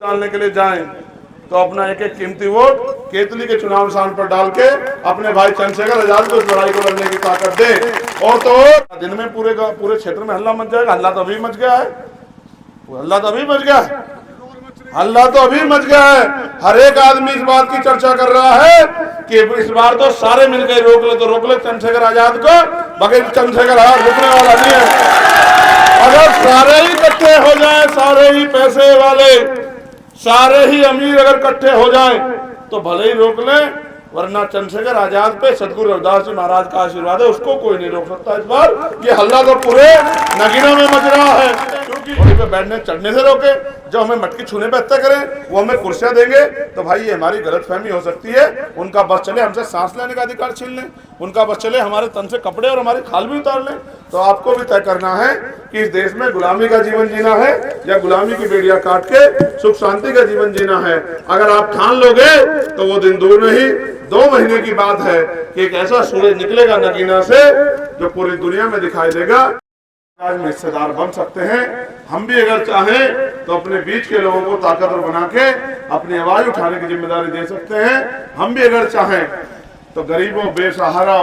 डालने के लिए जाएं तो अपना एक एक कीमती वोट केतली के चुनाव निशान पर डाल के अपने भाई चंद्रशेखर आजाद को इस लड़ाई को लड़ने की ताकत दे। और तो और दिन में पूरे क्षेत्र में हल्ला मच जाएगा। हल्ला तो अभी मच गया है, हल्ला तो अभी मच गया है, हल्ला तो अभी मच गया है। हर एक आदमी इस बात की चर्चा कर रहा है कि इस बार तो सारे मिलकर रोक ले चंद्रशेखर आजाद को। बगैर चंद्रशेखर आजाद रुकने वाला नहीं है। अगर सारे ही इकट्ठे हो जाए, सारे ही पैसे वाले, सारे ही अमीर अगर इकट्ठे हो जाए तो भले ही रोक ले, वरना चंद्रशेखर आजाद पे सदगुरु रविदास जी महाराज का आशीर्वाद है, उसको कोई नहीं रोक सकता। इस बार ये हल्ला तो पूरे नगीना में मच रहा है, क्योंकि घोड़े पे बैठने चढ़ने से रोके, जो हमें मटकी छूने पे हत्या करें, वो हमें कुर्सियां देंगे, तो भाई ये हमारी गलतफहमी हो सकती है। उनका बस चले हमसे सांस लेने का अधिकार छीन लें, उनका बस चले हमारे तन से कपड़े और हमारी खाल भी उतार लें। तो आपको भी तय करना है कि इस देश में गुलामी का जीवन जीना है या गुलामी की बेड़ियां काट के सुख शांति का जीवन जीना है। अगर आप ठान लोगे तो वो दिन दूर नहीं, 2 महीने की बात है कि एक ऐसा सूरज निकलेगा नगीना से जो पूरी दुनिया में दिखाई देगा। आज में हिस्सेदार बन सकते हैं। हम भी अगर चाहें तो अपने बीच के लोगों को ताकतवर बना के अपनी आवाज उठाने की जिम्मेदारी दे सकते हैं। हम भी अगर चाहें तो गरीबों, बेसहारा,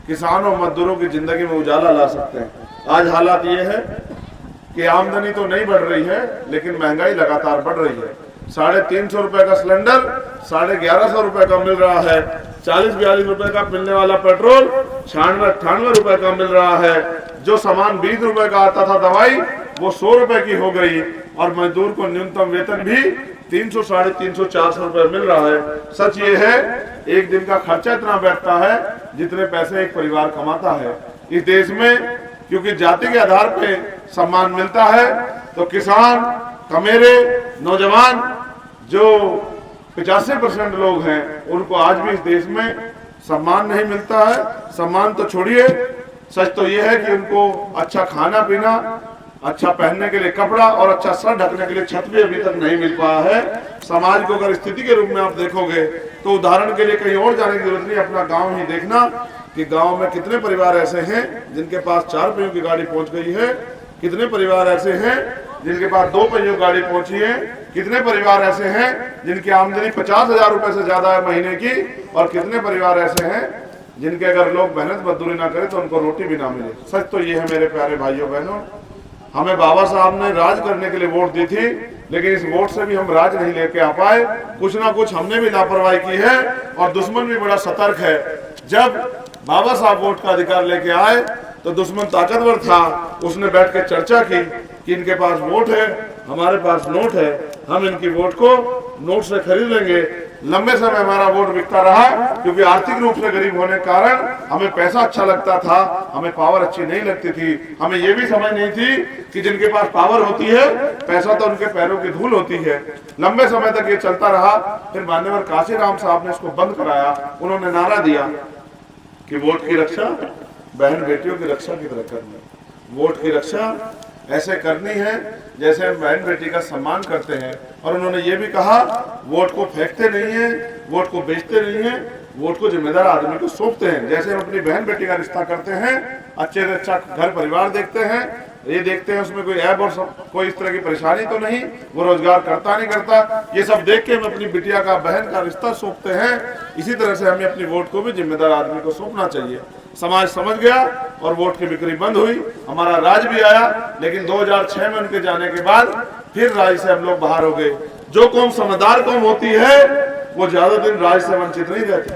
किसानों, मजदूरों की जिंदगी में उजाला ला सकते हैं। आज हालात ये है कि आमदनी तो नहीं बढ़ रही है, लेकिन महंगाई लगातार बढ़ रही है। 350 रुपए का सिलेंडर 1150 रुपए का मिल रहा है। 40-42 रुपए का मिलने वाला पेट्रोल 96-98 रुपए का मिल रहा है। जो सामान 20 रुपए का आता था दवाई, वो 100 रुपए की हो गई। और मजदूर को न्यूनतम वेतन भी 300, 350, 400 रुपए मिल रहा है। सच ये है, एक दिन का खर्चा इतना बैठता है जितने पैसे एक परिवार कमाता है इस देश में। क्योंकि जाति के आधार पे सम्मान मिलता है, तो किसान, कमेरे, नौजवान, जो 85% लोग हैं, उनको आज भी इस देश में सम्मान नहीं मिलता है। सम्मान तो छोड़िए, सच तो ये है कि उनको अच्छा खाना पीना, अच्छा पहनने के लिए कपड़ा और अच्छा सर ढकने के लिए छत भी अभी तक नहीं मिल पाया है। समाज को अगर स्थिति के रूप में आप देखोगे तो उदाहरण के लिए कहीं और जाने की जरूरत नहीं, अपना गांव ही देखना कि गांव में कितने परिवार ऐसे हैं जिनके पास 4 पहियों की गाड़ी पहुंच गई है, कितने परिवार ऐसे हैं जिनके पास 2 पहियों गाड़ी पहुंची है, कितने परिवार ऐसे हैं जिनकी आमदनी 50,000 रुपए से ज्यादा है महीने की, और कितने परिवार ऐसे हैं जिनके अगर लोग मेहनत मजदूरी ना करें तो उनको रोटी भी ना मिले। सच तो ये है मेरे प्यारे भाइयों बहनों, हमें बाबा साहब ने राज करने के लिए वोट दी थी, लेकिन इस वोट से भी हम राज नहीं लेके आ पाए। कुछ ना कुछ हमने भी लापरवाही की है और दुश्मन भी बड़ा सतर्क है। जब बाबा साहब वोट का अधिकार लेके आए तो दुश्मन ताकतवर था, उसने बैठ के चर्चा की कि इनके पास वोट है, हमारे पास नोट है, हम इनकी वोट को नोट से खरीद लेंगे। लंबे समय हमारा वोट बिकता रहा, क्योंकि आर्थिक रूप से गरीब होने के कारण हमें पैसा अच्छा लगता था, हमें पावर अच्छी नहीं लगती थी। हमें ये भी समझ नहीं थी कि जिनके पास पावर होती है, पैसा तो उनके पैरों की धूल होती है। लंबे समय तक ये चलता रहा। फिर मान्यवर काशीराम साहब ने इसको बंद कराया। उन्होंने नारा दिया कि वोट की रक्षा बहन बेटियों की रक्षा की तरह करनी। वोट की रक्षा ऐसे करनी है जैसे हम बहन बेटी का सम्मान करते हैं। और उन्होंने ये भी कहा, वोट को फेंकते नहीं है, वोट को बेचते नहीं है, वोट को जिम्मेदार आदमी को सौंपते हैं। जैसे हम अपनी बहन बेटी का रिश्ता करते हैं, अच्छे से अच्छा घर परिवार देखते हैं, ये देखते हैं उसमें कोई ऐब और कोई इस तरह की परेशानी तो नहीं, वो रोजगार करता नहीं करता, ये सब देख के हम अपनी बिटिया का, बहन का रिश्ता सौंपते हैं। इसी तरह से हमें अपनी वोट को भी जिम्मेदार आदमी को सौंपना चाहिए। समाज समझ गया और वोट की बिक्री बंद हुई। हमारा राज भी आया, लेकिन 2006 में उनके जाने के बाद फिर राज से हम लोग बाहर हो गए। जो कौम समझदार कौम होती है वो ज्यादा दिन राज से वंचित नहीं रहती,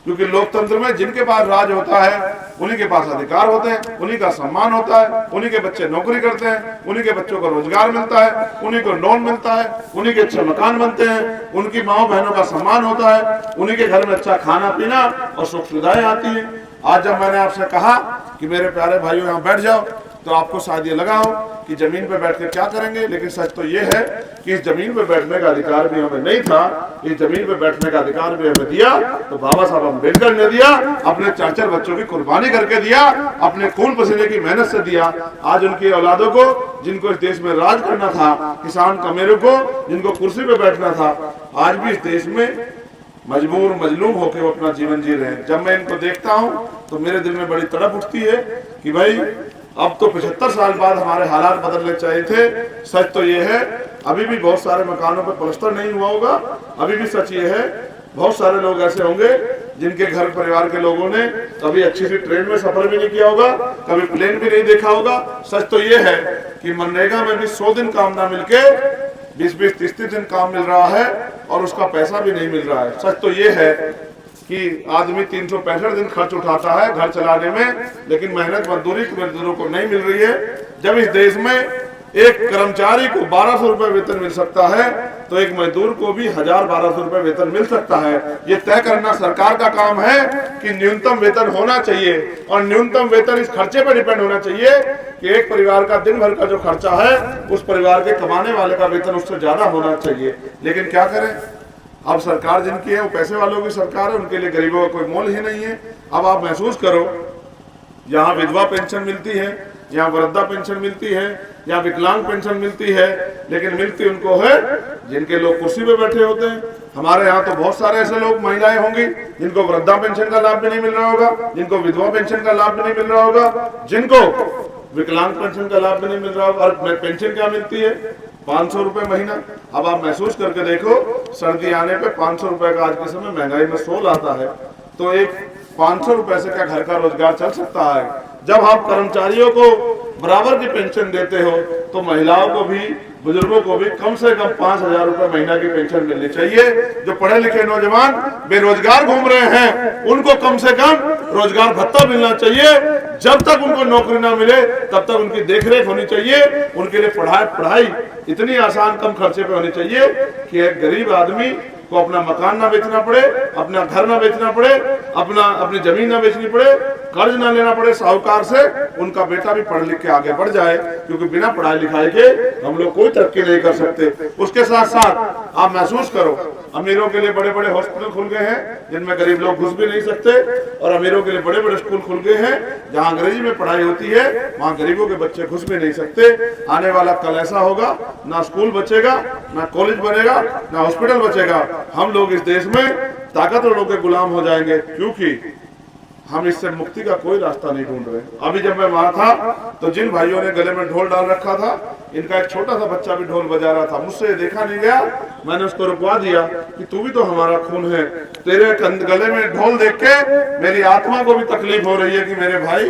क्योंकि लोकतंत्र में जिनके पास राज होता है उन्हीं के पास अधिकार होते हैं, उन्हीं का सम्मान होता है, उन्हीं के बच्चे नौकरी करते हैं, उन्हीं के बच्चों को रोजगार मिलता है, उन्हीं को लोन मिलता है, उन्हीं के अच्छे मकान बनते हैं, उनकी माओ बहनों का सम्मान होता है, उन्हीं के घर में अच्छा खाना पीना और सुख सुविधाएं आती हैं। आज जब मैंने आपसे कहा कि मेरे प्यारे भाइयों यहाँ बैठ जाओ, तो आपको शायद ये लगा हो कि जमीन पे बैठ कर क्या करेंगे, लेकिन सच तो ये है कि इस जमीन पे बैठने का अधिकार भी हमें नहीं था। इस जमीन पे बैठने का अधिकार भी हमें दिया तो बाबा साहब अम्बेडकर ने दिया, अपने 4 बच्चों की कुर्बानी करके दिया, अपने खून पसीने की मेहनत से दिया। आज उनकी औलादों को, जिनको इस देश में राज करना था, किसान कमेरों को, जिनको कुर्सी पे बैठना था, आज भी इस देश में मजबूर मजलूम होकर वो अपना जीवन जी रहे हैं। जब मैं इनको देखता हूँ तो मेरे दिल में बड़ी तड़प उठती है कि भाई अब तो 75 साल बाद हमारे हालात बदलने चाहिए थे। सच तो ये है अभी भी बहुत सारे मकानों पर प्लास्टर नहीं हुआ होगा। अभी भी सच ये है बहुत सारे लोग ऐसे होंगे जिनके घर परिवार के लोगों ने कभी अच्छी सी ट्रेन में सफर भी नहीं किया होगा, कभी प्लेन भी नहीं देखा होगा। सच तो ये है कि मनरेगा में भी 100 दिन काम ना मिलके 20-20, 30-30 दिन काम मिल रहा है और उसका पैसा भी नहीं मिल रहा है। सच तो ये है कि आदमी 365 दिन खर्च उठाता है घर चलाने में, लेकिन मेहनत मजदूरों को नहीं मिल रही है। जब इस देश में एक कर्मचारी को 1200 रुपए वेतन मिल सकता है तो एक मजदूर को भी 1000-1200 रुपए वेतन मिल सकता है। ये तय करना सरकार का काम है कि न्यूनतम वेतन होना चाहिए और न्यूनतम वेतन इस खर्चे पर डिपेंड होना चाहिए कि एक परिवार का दिन भर का जो खर्चा है उस परिवार के कमाने वाले का वेतन उससे ज्यादा होना चाहिए। लेकिन क्या करें, अब सरकार जिनकी है वो पैसे वालों की सरकार है, उनके लिए गरीबों का कोई मोल ही नहीं है। अब आप महसूस करो, यहाँ विधवा पेंशन मिलती है, यहाँ वृद्धा पेंशन मिलती है, यहाँ विकलांग पेंशन मिलती है, लेकिन मिलती उनको है जिनके लोग कुर्सी पे बैठे होते हैं। हमारे यहाँ तो बहुत सारे ऐसे लोग महिलाएं होंगी जिनको वृद्धा पेंशन का लाभ भी नहीं मिल रहा होगा, जिनको विधवा पेंशन का लाभ भी नहीं मिल रहा होगा, जिनको विकलांग पेंशन का लाभ भी नहीं मिल रहा होगा। और पेंशन क्या मिलती है? 500 रुपए महीना। अब आप महसूस करके देखो, सर्दी आने पे 500 रुपए का आज के समय महंगाई में 100 आता है, तो एक 500 रुपए से क्या घर का रोजगार चल सकता है? जब आप कर्मचारियों को बराबर की पेंशन देते हो तो महिलाओं को भी, बुजुर्गों को भी कम से कम 5000 रुपए महीना की पेंशन मिलनी चाहिए। जो पढ़े लिखे नौजवान बेरोजगार घूम रहे हैं उनको कम से कम रोजगार भत्ता मिलना चाहिए। जब तक उनको नौकरी ना मिले तब तक उनकी देखरेख होनी चाहिए। उनके लिए पढ़ाई इतनी आसान कम खर्चे पे होनी चाहिए कि एक गरीब आदमी को अपना मकान ना बेचना पड़े, अपना घर ना बेचना पड़े, अपनी जमीन ना बेचनी पड़े, कर्ज ना लेना पड़े साहूकार से, उनका बेटा भी पढ़ लिख के आगे बढ़ जाए। क्योंकि बिना पढ़ाई लिखाई के हम लोग कोई तरक्की नहीं कर सकते। उसके साथ साथ आप महसूस करो, अमीरों के लिए बड़े बड़े हॉस्पिटल खुल गए हैं जिनमें गरीब लोग घुस भी नहीं सकते, और अमीरों के लिए बड़े बड़े स्कूल खुल गए हैं जहाँ अंग्रेजी में पढ़ाई होती है, वहाँ गरीबों के बच्चे घुस भी नहीं सकते। आने वाला कल ऐसा होगा, ना स्कूल बचेगा, ना कॉलेज बनेगा, ना हॉस्पिटल बचेगा। हम लोग इस देश में ताकतवर लोगों के गुलाम हो जाएंगे, क्योंकि हम इससे मुक्ति का कोई रास्ता नहीं ढूंढ रहे। अभी जब मैं वहां था तो जिन भाइयों ने गले में ढोल डाल रखा था, इनका एक छोटा सा बच्चा भी ढोल बजा रहा था। मुझसे देखा नहीं गया, मैंने उसको रुकवा दिया कि तू भी तो हमारा खून है। तेरे गले में ढोल देख के मेरी आत्मा को भी तकलीफ हो रही है कि मेरे भाई,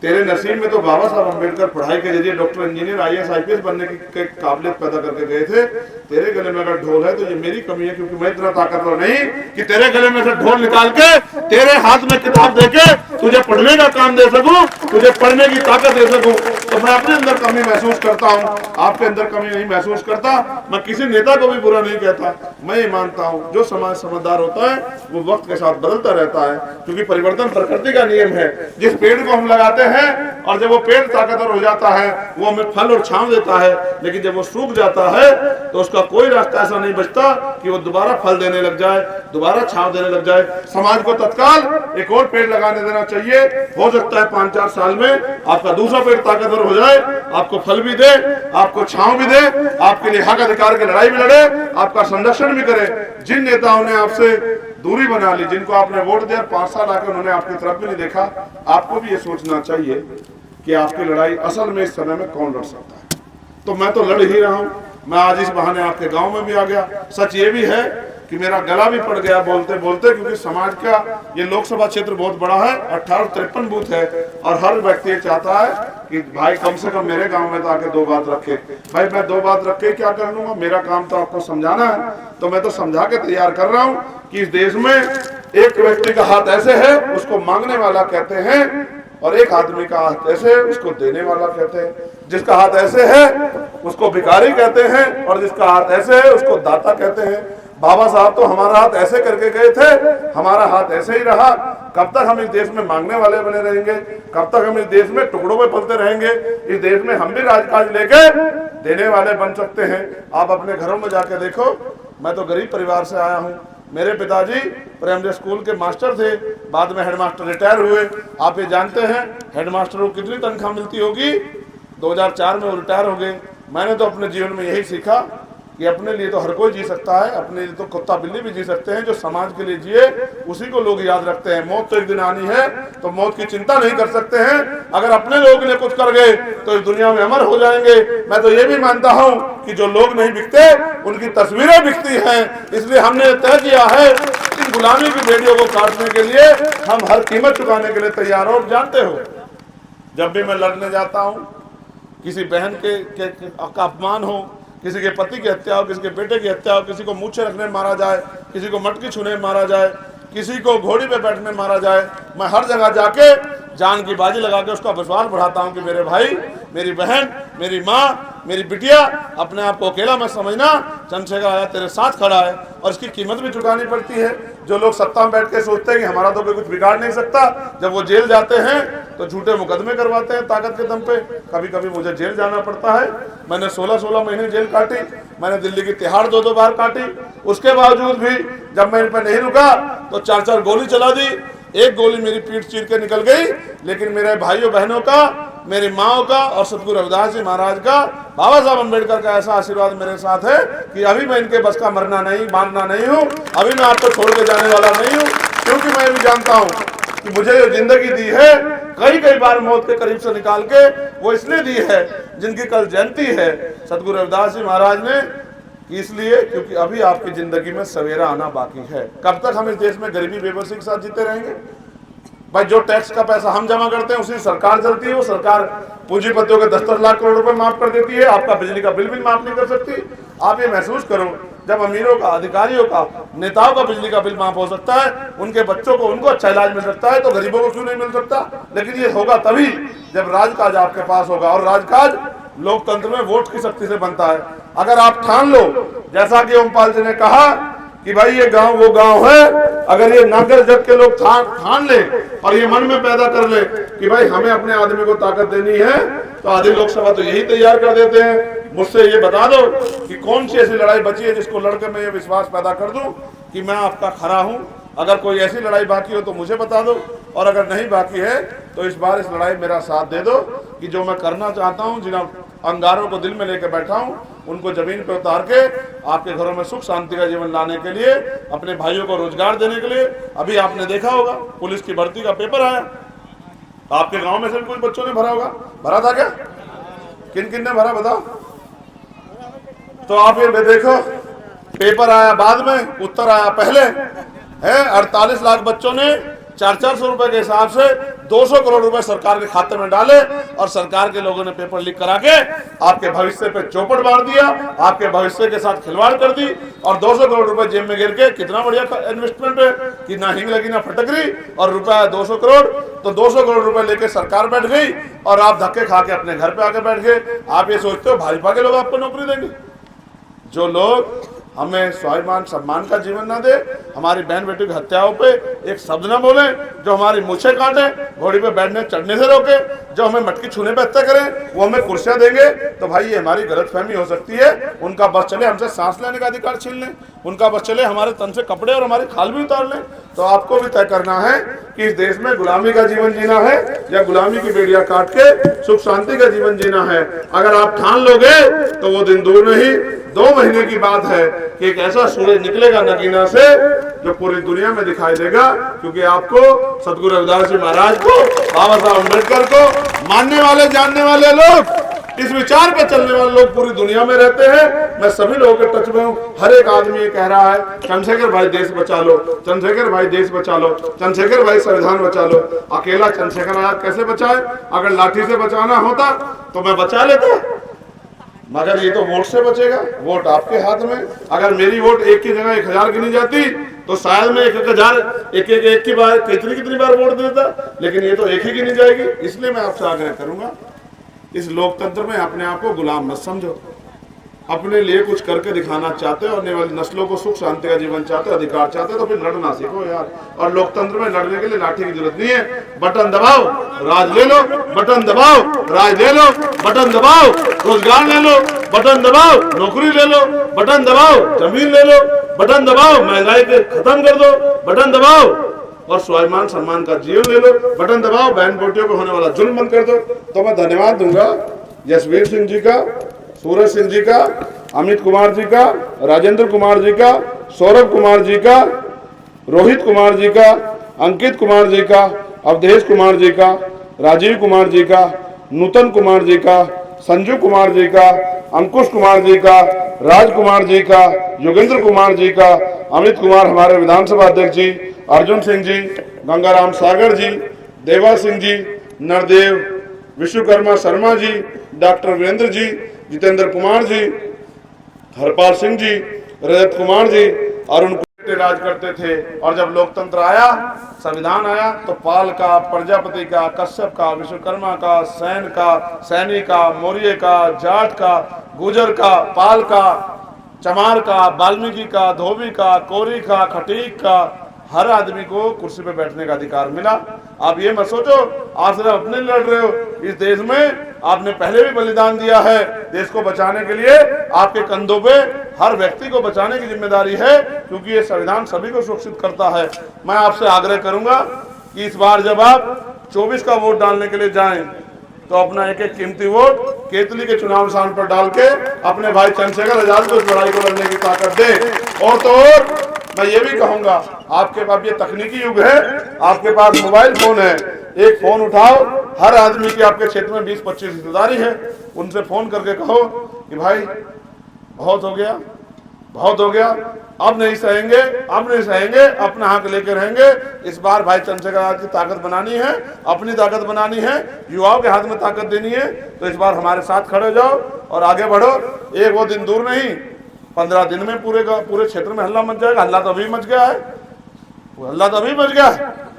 तेरे नसीब में तो बाबा साहब अम्बेडकर पढ़ाई के जरिए डॉक्टर, इंजीनियर, IAS, IPS बनने की काबिलियत पैदा करके गए थे। तेरे गले में अगर ढोल है तो ये मेरी कमी है, क्योंकि मैं इतना ताकतवर नहीं कि तेरे गले में से ढोल निकाल के तेरे हाथ में किताब देके तुझे पढ़ने का काम दे सकूं, तुझे पढ़ने की ताकत दे सकूं। तो मैं अपने अंदर कमी महसूस करता हूँ, आपके अंदर कमी नहीं महसूस करता। मैं किसी नेता को भी बुरा नहीं कहता, मैं ये मानता हूँ जो समाज समझदार होता है वो वक्त के साथ बदलता रहता है, क्योंकि परिवर्तन प्रकृति का नियम है। जिस पेड़ को हम लगाते हैं और जब वो पेड़ ताकतवर हो जाता है वो हमें फल और छांव देता है, लेकिन जब वो सूख जाता है तो उसका कोई रास्ता ऐसा नहीं बचता कि वो दोबारा फल देने लग जाए, दोबारा छांव देने लग जाए। समाज को तत्काल एक और पेड़ लगाने देना चाहिए। हो सकता है 5-4 साल में आपका दूसरा पेड़ ताकतवर हो जाए, आपको फल भी दे, आपको छांव भी दे, आपके लिए हक अधिकार की लड़ाई भी लड़े, आपका संरक्षण भी करे। जिन नेताओं ने आपसे दूरी बना ली, जिनको आपने वोट दिया, 5 साल आकर उन्होंने आपकी तरफ भी नहीं देखा, आपको भी ये सोचना चाहिए कि आपकी लड़ाई असल में इस समय में कौन लड़ सकता है। तो मैं तो लड़ ही रहा हूं। मैं आज इस बहाने आपके गांव में भी आ गया। सच ये भी है कि मेरा गला भी पड़ गया बोलते बोलते, क्योंकि समाज का ये लोकसभा क्षेत्र बहुत बड़ा है, 1853 बूथ है, और हर व्यक्ति चाहता है कि भाई कम से कम मेरे गांव में तो आके 2 बात रखे। भाई मैं 2 बात रख के क्या कर लूंगा, मेरा काम तो आपको समझाना है, तो मैं तो समझा के तैयार कर रहा हूँ कि इस देश में एक व्यक्ति का हाथ ऐसे है उसको मांगने वाला कहते हैं, और एक आदमी का हाथ ऐसे है उसको देने वाला कहते हैं। जिसका हाथ ऐसे है उसको भिखारी कहते हैं, और जिसका हाथ ऐसे है उसको दाता कहते हैं। बाबा साहब तो हमारा हाथ ऐसे करके गए थे, हमारा हाथ ऐसे ही रहा। कब तक हम इस देश में मांगने वाले बने रहेंगे? कब तक हम इस देश में टुकड़ों में पलते रहेंगे? इस देश में हम भी राजकाज लेके देने वाले बन सकते हैं। आप अपने घरों में जाके देखो, मैं तो गरीब परिवार से आया हूँ। मेरे पिताजी प्राइमरी स्कूल के मास्टर थे, बाद में हेडमास्टर रिटायर हुए। आप ये जानते हैं हेडमास्टर को कितनी तनख्वाह मिलती होगी? 2004 में वो रिटायर हो गए। मैंने तो अपने जीवन में यही सीखा कि अपने लिए तो हर कोई जी सकता है, अपने लिए तो कुत्ता बिल्ली भी जी सकते हैं, जो समाज के लिए जिए उसी को लोग याद रखते हैं। मौत तो एक दिन आनी है, तो मौत की चिंता नहीं कर सकते हैं। अगर अपने लोगों के लिए कुछ कर गए तो इस दुनिया में अमर हो जाएंगे। मैं तो ये भी मानता हूं कि जो लोग नहीं बिकते उनकी तस्वीरें बिकती हैं। इसलिए हमने तय किया है इन गुलामी की बेड़ियों को काटने के लिए हम हर कीमत चुकाने के लिए तैयार हो। जानते हो, जब भी मैं लड़ने जाता हूँ, किसी बहन के का अपमान हो, किसी के पति की हत्या हो, किसी के बेटे की हत्या हो, किसी को मूछे रखने में मारा जाए, किसी को मटकी छूने में मारा जाए, किसी को घोड़ी पे बैठने में मारा जाए, मैं हर जगह जाके जान की बाजी लगा के उसका विश्वास बढ़ाता हूं कि मेरे भाई, मेरी बहन, मेरी माँ, मेरी बिटिया, अपने आप को अकेला मत समझना, चंद्रशेखर आजाद तेरे साथ खड़ा है। और इसकी कीमत भी चुकानी पड़ती है। जो लोग सत्ता में बैठ के सोचते हैं कि हमारा तो कोई कुछ बिगाड़ नहीं सकता, जब वो जेल जाते हैं तो झूठे मुकदमे करवाते हैं ताकत के दम पे। कभी कभी मुझे जेल जाना पड़ता है। मैंने 16-16 महीने जेल काटी। मैंने दिल्ली की तिहाड़ 2-2 बार काटी। उसके बावजूद भी जब मैं इन पर नहीं रुका तो 4-4 गोली चला दी। एक गोली मेरी पीठ चीर के निकल गई, लेकिन मेरे भाइयों बहनों का, मेरी माओ का और सतगुरु रविदास जी महाराज का, बाबा साहब अम्बेडकर का ऐसा आशीर्वाद मेरे साथ है कि अभी मैं इनके बस का मरना नहीं, मारना नहीं हूँ। अभी मैं आपको छोड़ के जाने वाला नहीं हूँ, क्योंकि मैं भी जानता हूँ कि मुझे जो जिंदगी दी है कई बार मौत के करीब से निकाल के, वो इसलिए दी है जिनकी कल जयंती है सतगुरु रविदास जी महाराज ने, इसलिए क्योंकि अभी आपकी जिंदगी में सवेरा आना बाकी है। कब तक हम इस देश में गरीबी बेबसी के साथ जीते रहेंगे? भाई, जो टैक्स का पैसा हम जमा करते हैं उसी सरकार चलती है। वो सरकार पूंजीपतियों के 10-10 लाख करोड़ रुपए माफ कर देती है, आपका बिजली का बिल भी माफ नहीं कर सकती। आप ये महसूस करो, जब अमीरों का, अधिकारियों का, नेताओं का बिजली का बिल माफ हो सकता है, उनके बच्चों को, उनको अच्छा इलाज मिल सकता है, तो गरीबों को क्यों नहीं मिल सकता? लेकिन ये होगा तभी जब राजकाज आपके पास होगा, और राजकाज लोकतंत्र में वोट की शक्ति से बनता है। अगर आप ठान लो, जैसा कि ओमपाल जी ने कहा कि भाई ये गांव वो गांव है, अगर ये नागर जग के लोग ठान ले और ये मन में पैदा कर ले कि भाई हमें अपने आदमी को ताकत देनी है, तो आधी लोकसभा तो यही तैयार कर देते हैं। मुझसे ये बता दो कि कौन सी ऐसी लड़ाई बची है जिसको लड़के मैं ये विश्वास पैदा कर दूं कि मैं आपका खरा हूं। अगर कोई ऐसी लड़ाई बाकी हो तो मुझे बता दो, और अगर नहीं बाकी है तो इस बार इस लड़ाई मेरा साथ दे दो कि जो मैं करना चाहता हूं, जिन अंगारों को दिल में लेकर बैठा हूं, उनको जमीन पर उतार के आपके घरों में सुख शांति का जीवन लाने के लिए, अपने भाइयों को रोजगार देने के लिए। अभी आपने देखा होगा पुलिस की भर्ती का पेपर आया, आपके गांव में से कुछ बच्चों ने भरा होगा। भरा था क्या? किन किन ने भरा बताओ? तो आप ये देखो, पेपर आया बाद में, उत्तर आया पहले है। 48 लाख बच्चों ने 400-400 रुपए के हिसाब से 200 करोड़ रुपए सरकार के खाते में डाले, और सरकार के लोगों ने पेपर लीक करा के आपके भविष्य पे चौपट मार दिया, आपके भविष्य के साथ खिलवाड़ कर दी, और 200 करोड़ रुपए जेब में गिर के, कितना बढ़िया इन्वेस्टमेंट है कि ना हिंग लगी ना फटकरी, और रुपया 200 करोड़। तो 200 करोड़ रुपए लेके सरकार बैठ गई और आप धक्के खा के अपने घर पे आके बैठ गए। आप ये सोचते हो भाजपा के लोग आपको नौकरी देंगे? जो लोग हमें स्वाभिमान सम्मान का जीवन ना दे, हमारी बहन बेटी की हत्याओं पे एक शब्द ना बोले, जो हमारी मूछें काटे, घोड़ी पे बैठने चढ़ने से रोके, जो हमें मटकी छूने पे हत्या करें, वो हमें कुर्सियां देंगे, तो भाई ये हमारी गलतफहमी हो सकती है। उनका बस चले हमसे सांस लेने का अधिकार छीन लें, उनका बस चले हमारे तन से कपड़े और हमारी खाल भी उतार लें। तो आपको भी तय करना है कि इस देश में गुलामी का जीवन जीना है या गुलामी की बेड़ियां काट के सुख शांति का जीवन जीना है। अगर आप ठान लोगे तो वो दिन दूर नहीं, 2 महीने की बात है कि एक ऐसा सूरज निकलेगा नगीना से जो पूरी दुनिया में दिखाई देगा, क्योंकि आपको सतगुरु रविदास जी महाराज को, बाबा साहब अम्बेडकर को मानने वाले, जानने वाले लोग, इस विचार पे चलने वाले लोग पूरी दुनिया में रहते हैं। मैं सभी लोगों के टच में हूँ। हर एक आदमी ये कह रहा है चंद्रशेखर भाई देश बचा लो, चंद्रशेखर भाई देश बचा लो, चंद्रशेखर भाई संविधान बचा लो। अकेला चंद्रशेखर आजाद कैसे बचाए? अगर लाठी से बचाना होता तो मैं बचा लेता, मगर ये तो वोट से बचेगा। वोट आपके हाथ में। अगर मेरी वोट 1 की जगह 1000 गिनी जाती तो शायद मैं 1,000 एक की बार कितनी बार वोट देता, लेकिन ये तो 1 ही गिनी जाएगी। इसलिए मैं आपसे आग्रह करूंगा, इस लोकतंत्र में अपने आप को गुलाम मत समझो। अपने लिए कुछ करके दिखाना चाहते हो, आने वाली नस्लों को सुख शांति का जीवन चाहते हो, अधिकार चाहते हो, तो फिर लड़ना सीखो यार। और लोकतंत्र में लड़ने के लिए लाठी की जरूरत नहीं है। बटन दबाओ, राज ले लो, बटन दबाओ, राज ले लो, बटन दबाओ, रोजगार ले लो, बटन दबाओ, नौकरी ले लो, बटन दबाओ, जमीन ले लो, बटन दबाओ, महंगाई के खत्म कर दो, बटन दबाओ, और स्वाभिमान सम्मान का जीवन ले लो, बटन दबाओ, बहन बेटियों को होने वाला जुल्म बंद कर दो। तो मैं धन्यवाद दूंगा जसवीर सिंह जी का, सूरज सिंह जी का, अमित कुमार जी का, राजेंद्र कुमार जी का, सौरभ कुमार जी का, रोहित कुमार जी का, अंकित कुमार जी का, अवधेश कुमार जी का, राजीव कुमार जी का, नूतन कुमार जी का, संजू कुमार जी का, अंकुश कुमार जी का, राज कुमार जी का, योगेंद्र कुमार जी का, अमित कुमार हमारे विधानसभा अध्यक्ष जी, अर्जुन सिंह जी, गंगाराम सागर जी, देवा सिंह जी, नरदेव, विश्वकर्मा शर्मा जी, डॉक्टर वीरेंद्र जी, जितेंद्र कुमार जी, हरपाल सिंह जी, रजत कुमार जी, अरुण राज करते थे। और जब लोकतंत्र आया, संविधान आया, तो पाल का, प्रजापति का, कश्यप का, विश्वकर्मा का, सैन का, सैनी का, मौर्य का, जाट का, गुजर का, पाल का, चमार का, वाल्मीकि का, धोबी का, कोरी का, खटीक का, हर आदमी को कुर्सी पे बैठने का अधिकार मिला। आप ये मत सोचो आप सिर्फ अपने लड़ रहे हो, इस देश में आपने पहले भी बलिदान दिया है। देश को बचाने के लिए आपके कंधों पे हर व्यक्ति को बचाने की जिम्मेदारी है, क्योंकि ये संविधान सभी को सुरक्षित करता है। मैं आपसे आग्रह करूंगा कि इस बार जब आप 24 का वोट डालने के लिए जाएं, तो अपना एक एक कीमती वोट केतली के चुनाव निशान पर डाल के अपने भाई चंद्रशेखर आजाद को इस लड़ाई को लड़ने की ताकत दे। और तो और मैं ये भी कहूंगा, आपके पास ये तकनीकी युग है, आपके पास मोबाइल फोन है, एक फोन उठाओ, हर आदमी की आपके क्षेत्र में 20-25 रिश्तेदारी है, उनसे फोन करके कहो कि भाई बहुत हो गया, बहुत हो गया, अब नहीं सहेंगे, अब नहीं सहेंगे, अपना हक लेकर रहेंगे। इस बार भाई चंद्रशेखर आजाद की ताकत बनानी है, अपनी ताकत बनानी है, युवाओं के हाथ में ताकत देनी है। तो इस बार हमारे साथ खड़े हो जाओ और आगे बढ़ो। एक वो दिन दूर नहीं, 15 दिन में पूरे क्षेत्र में हल्ला मच जाएगा। हल्ला तो अभी मच गया है, हल्ला तो अभी मच गया है,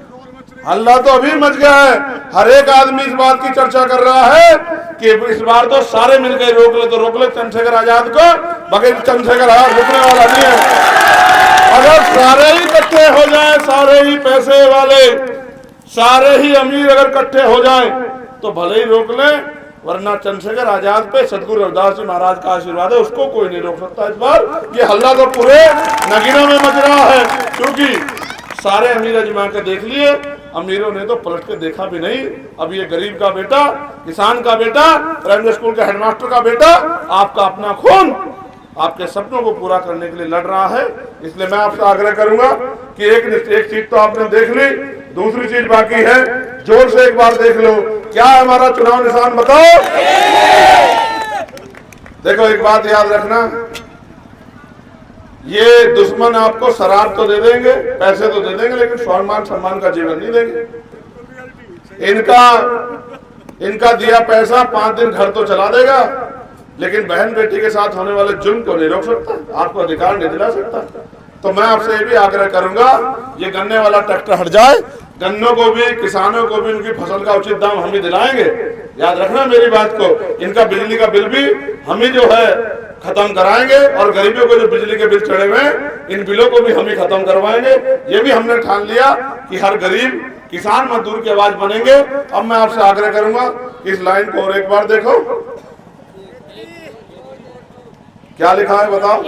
हल्ला तो अभी मच गया है। हर एक आदमी इस बात की चर्चा कर रहा है कि इस बार तो सारे मिलकर रोक ले, तो रोक ले चंद्रशेखर आजाद को, बगैर चंद्रशेखर आजाद रुकने वाला नहीं है। अगर सारे ही इकट्ठे हो जाएं, सारे ही पैसे वाले, सारे ही अमीर अगर इकट्ठे हो जाएं, तो भले ही रोक ले, वरना चंद्रशेखर आजाद पे सदगुरु रविदास जी महाराज का आशीर्वाद है, उसको कोई नहीं रोक सकता। इस बार ये हल्ला तो पूरे नगीना में मच रहा है, क्योंकि सारे अमीर अजमा के देख लिए, अमीरों ने तो पलट के देखा भी नहीं। अब ये गरीब का बेटा, किसान का बेटा, प्राइमरी स्कूल के हेडमास्टर का बेटा, आपका अपना खून आपके सपनों को पूरा करने के लिए लड़ रहा है। इसलिए मैं आपसे आग्रह करूंगा कि एक चीज तो आपने देख ली, दूसरी चीज बाकी है, जोर से एक बार देख लो, क्या है हमारा चुनाव निशान बताओ। देखो एक बात याद रखना, ये दुश्मन आपको शराब तो दे देंगे, पैसे तो दे देंगे, लेकिन सम्मान सम्मान का जीवन नहीं देंगे। इनका दिया पैसा 5 दिन घर तो चला देगा, लेकिन बहन बेटी के साथ होने वाले जुल्म को नहीं रोक सकता, आपको अधिकार नहीं दिला सकता। तो मैं आपसे ये भी आग्रह करूंगा, ये गन्ने वाला ट्रैक्टर हट जाए, गन्नों को भी, किसानों को भी उनकी फसल का उचित दाम हम ही दिलाएंगे। याद रखना मेरी बात को, इनका बिजली का बिल भी हम ही जो है खत्म कराएंगे, और गरीबों को जो बिजली के बिल चढ़े हुए हैं, इन बिलों को भी हम ही खत्म करवाएंगे। ये भी हमने ठान लिया कि हर गरीब किसान मजदूर की आवाज बनेंगे। अब मैं आपसे आग्रह करूंगा कि इस लाइन को और एक बार देखो, क्या लिखा है बताओ।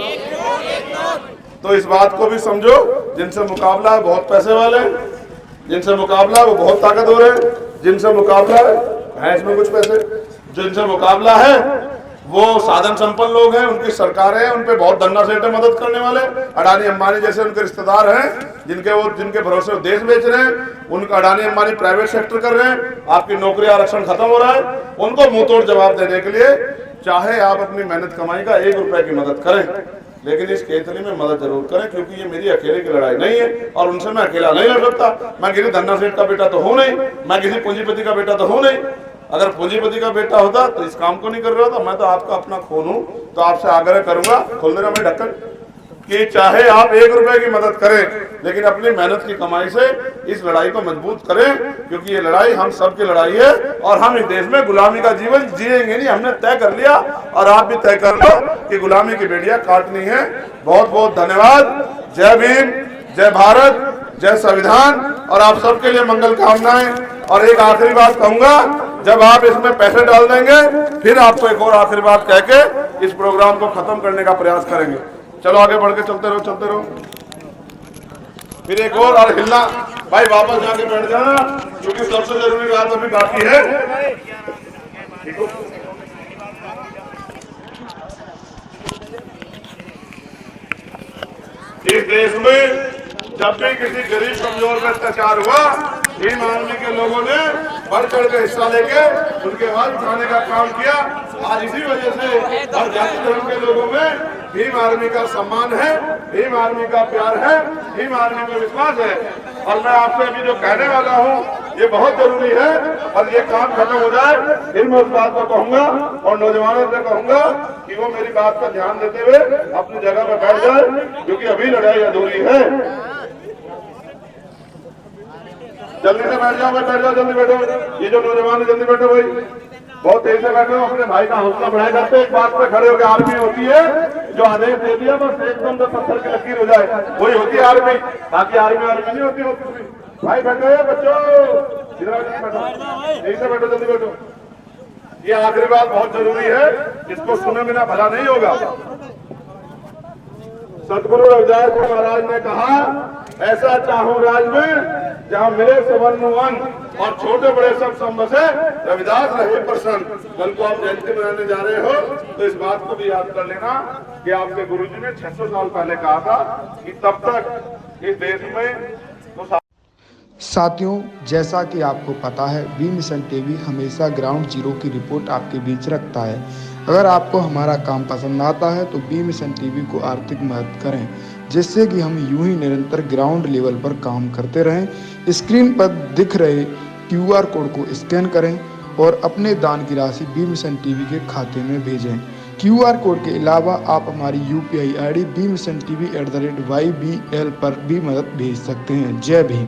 तो इस बात को भी समझो, जिनसे मुकाबला है बहुत पैसे वाले, जिनसे मुकाबला है वो बहुत ताकतवर है, जिनसे मुकाबला है इसमें कुछ पैसे, जिनसे मुकाबला है वो साधन संपन्न लोग हैं, उनकी सरकारें हैं, उनपे बहुत धन्ना सेठ मदद करने वाले, अडानी अंबानी जैसे उनके रिश्तेदार हैं, जिनके भरोसे वो देश बेच रहे हैं, उनका अडानी अंबानी प्राइवेट सेक्टर कर रहे हैं, आपकी नौकरी आरक्षण खत्म हो रहा है। उनको मुंह तोड़ जवाब देने के लिए चाहे आप अपनी मेहनत कमाई का 1 रुपए की मदद करें, लेकिन इस केतली में मदद जरूर करें, क्योंकि ये मेरी अकेले की लड़ाई नहीं है, और उनसे मैं अकेला नहीं लड़ सकता। मैं किसी धन्ना सेठ का बेटा तो हूं नहीं, मैं किसी पूंजीपति का बेटा तो हूं नहीं। अगर पूंजीपति का बेटा होता तो इस काम को नहीं कर रहा था। मैं तो आपका अपना खून हूं। तो आपसे आग्रह करूंगा, खोल देना मैं ढक्कन, कि चाहे आप 1 रुपए की मदद करें, लेकिन अपनी मेहनत की कमाई से इस लड़ाई को मजबूत करें, क्योंकि ये लड़ाई हम सब की लड़ाई है, और हम इस देश में गुलामी का जीवन जिएंगे नहीं, हमने तय कर लिया, और आप भी तय कर लो कि गुलामी की बेड़ियां काटनी है। बहुत बहुत धन्यवाद। जय भीम, जय भारत, जय संविधान, और आप सबके लिए मंगल कामनाएं। और एक आखिरी बात कहूंगा, जब आप इसमें पैसे डाल देंगे, फिर आपको एक और आखिरी बात कह के इस प्रोग्राम को खत्म करने का प्रयास करेंगे। चलो आगे बढ़ के चलते रहो, चलते रहो। फिर एक और हिलना भाई, वापस जाके बैठ जाना, क्योंकि सबसे जरूरी बात अभी बाकी है। इस देश में जब भी किसी गरीब कमजोर पे अत्याचार हुआ, भीम आर्मी के लोगों ने बढ़ चढ़ के हिस्सा लेके उनके आवाज उठाने का काम किया। आज इसी वजह से हर जाति धर्म के लोगों में भीम आर्मी का सम्मान है, भीम आर्मी का प्यार है, भीम आर्मी में विश्वास है। और मैं आपसे अभी जो कहने वाला हूँ ये बहुत जरूरी है, और ये काम खत्म हो जाए फिर मैं उस बात को कहूंगा और नौजवानों से कहूंगा कि वो मेरी बात पर ध्यान देते हुए अपनी जगह पर बैठ जाए, क्योंकि अभी लड़ाई अधूरी है। जल्दी से बैठ जाओ भाई, बैठ जाओ, जल्दी बैठो। ये जो नौजवान है जल्दी बैठो भाई, बहुत तेज से बैठो, अपने भाई का हौसला बढ़ाया करते। एक बात पे खड़े होकर आर्मी होती है जो आदेश दे दिया बस एकदम से पत्थर की लकीर हो जाए, वही होती है आर्मी। बाकी आर्मी नहीं होती हो कुछ भी। भाई बैठो बच्चों, यही से बैठो, जल्दी बैठो। ये आखिरी बात बहुत जरूरी है, इसको सुने बिना भला नहीं होगा। सतगुरु रविदास जी महाराज ने कहा, ऐसा चाहूं राज में जहां मिले सवर्ण वन और छोटे बड़े सब संबसे, रविदास रहे प्रसन्न। कल को आप जयंती मनाने जा रहे हो तो इस बात को भी याद कर लेना कि आपके गुरुजी ने 600 साल पहले कहा था कि तब तक इस देश में तो साथियों, जैसा कि आपको पता है, बी मिशन टीवी हमेशा ग्राउंड जीरो की रिपोर्ट आपके बीच रखता है। अगर आपको हमारा काम पसंद आता है तो बी मिशन टीवी को आर्थिक मदद करें, जिससे कि हम यूं ही निरंतर ग्राउंड लेवल पर काम करते रहें। स्क्रीन पर दिख रहे QR कोड को स्कैन करें और अपने दान की राशि बी मिशन टीवी के खाते में भेजें। QR कोड के अलावा आप हमारी UPI ID bmissiontv@ybl पर भी मदद भेज सकते हैं। जय भीम।